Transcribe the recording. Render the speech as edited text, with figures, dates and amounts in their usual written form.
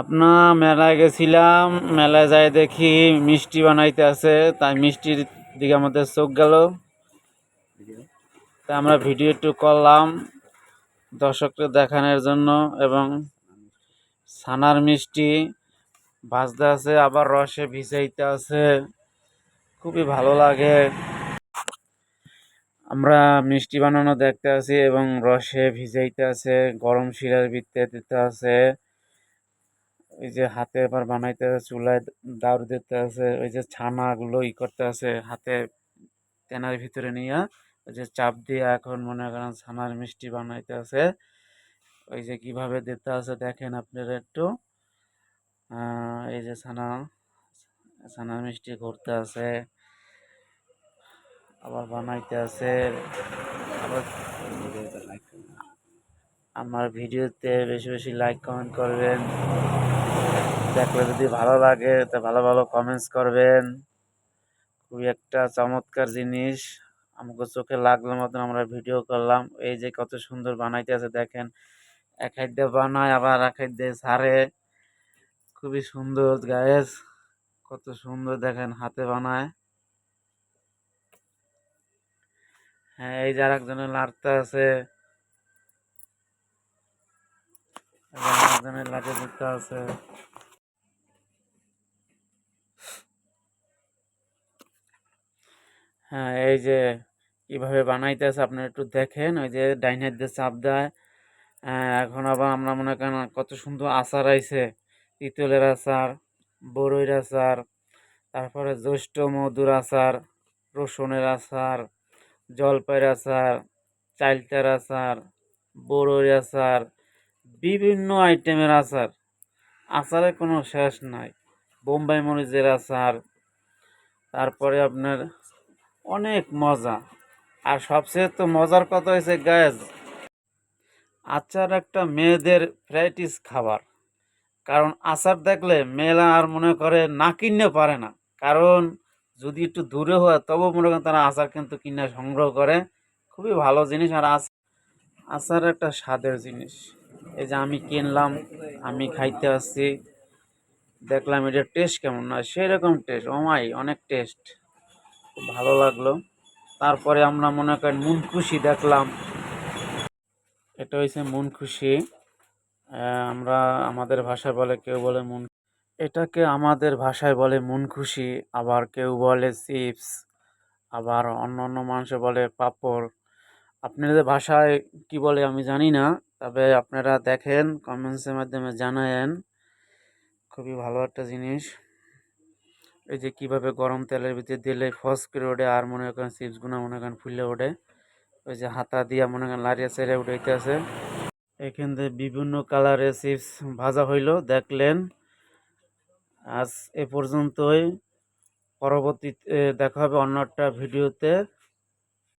আপনার মেলায় গেছিলাম, মেলায় যাই দেখি মিষ্টি বানাইতে আছে, তাই মিষ্টির দিকে আমাদের চোখ গেল। তাই আমরা ভিডিও একটু করলাম দর্শকদের দেখানোর জন্য। এবং ছানার মিষ্টি ভাজতে আছে, আবার রসে ভিজাইতে আছে, খুবই ভালো লাগে। আমরা মিষ্টি বানানো দেখতে আছি এবং রসে ভিজাইতে আছে, গরম শিরার ভিতরে দিতে আছে। ওই যে হাতে আবার বানাইতে আছে, চুলায় দাউর দিতে আছে, ওই যে ছানাগুলো করতে আছে হাতে তেনার ভিতরে নিয়ে, ওই যে চাপ দিয়ে এখন মনে করেন ছানার মিষ্টি বানাইতে আছে। ওই যে কিভাবে দিতে আছে দেখেন আপনারা একটু। এই যে ছানার মিষ্টি করতে আছে, আবার বানাইতে আছে। আবার আমার ভিডিওতে বেশি বেশি লাইক কমেন্ট করবেন, দেখলে যদি ভালো লাগে তা ভালো ভালো কমেন্টস করবেন। খুবই একটা চমৎকার জিনিস, আমাকে চোখে লাগলো মতন আমরা ভিডিও করলাম। এই যে কত সুন্দর বানাইতে আছে দেখেন, এক হাত দিয়ে বানায় আবার এক হাত দিয়ে ছাড়ে, খুবই সুন্দর গায়েস, কত সুন্দর দেখেন হাতে বানায়। হ্যাঁ, এই যে আরেকজনের লাড়তে আছে, আরেকজনের লাঠি দিতে আছে। হ্যাঁ, এই যে কিভাবে বানাইতেছে আপনারা একটু দেখেন। ওই যে ডাইন হাত দিয়ে চাপ দেয়। এখন আবার আমরা মনে করেন কত সুন্দর আচার আইছে, তিতলের আচার, বড়ইয়ের আচার, তারপরে জ্যৈষ্ঠ মধুর আচার, রসুনের আচার, জলপাইয়ের আচার, চালতার আচার, বড়ইয়ের আচার, বিভিন্ন আইটেমের আচার। আচারের কোনো শেষ নাই। বোম্বাই মরিচের আচার, তারপরে আপনার অনেক মজা। আর সবচেয়ে তো মজার কথা হয়েছে গ্যাস, আচার একটা মেয়েদের প্র্যাকটিস খাবার। কারণ আচার দেখলে মেয়েরা আর মনে করে না কিনতে পারে না। কারণ যদি একটু দূরে হয় তবুও মনে করেন তারা আচার কিন্তু কিনে সংগ্রহ করে। খুবই ভালো জিনিস। আর আচার একটা স্বাদের জিনিস। এই যে আমি কিনলাম, আমি খাইতে আসছি, দেখলাম এটার টেস্ট কেমন, না সেরকম টেস্ট, ওমাই অনেক টেস্ট, খুব ভালো লাগলো। তারপরে আমরা মনে করেন মন খুশি দেখলাম, এটা হয়েছে মন খুশি। আমরা আমাদের ভাষায় বলে, কেউ বলে মন, এটাকে আমাদের ভাষায় বলে মন খুশি, আবার কেউ বলে চিপস, আবার অন্য অন্য মানুষে বলে পাঁপড়। আপনাদের ভাষায় কি বলে আমি জানি না, তবে আপনারা দেখেন কমেন্টসের মাধ্যমে জানায়েন। খুবই ভালো একটা জিনিস। এই যে কিভাবে গরম তেলের ভিতরে দিলে ফস করে ওঠে, আর মনে করেন চিপসগুলো মনে করেন ফুলে ওঠে। ওই যে হাতা দিয়া মনে করেন লাড়িয়ে চেড়ে উঠাইতে আছে। এখান থেকে বিভিন্ন কালারের চিপস ভাজা হইল দেখলেন। আজ এ পর্যন্তই, পরবর্তীতে দেখা হবে অন্য একটা ভিডিওতে।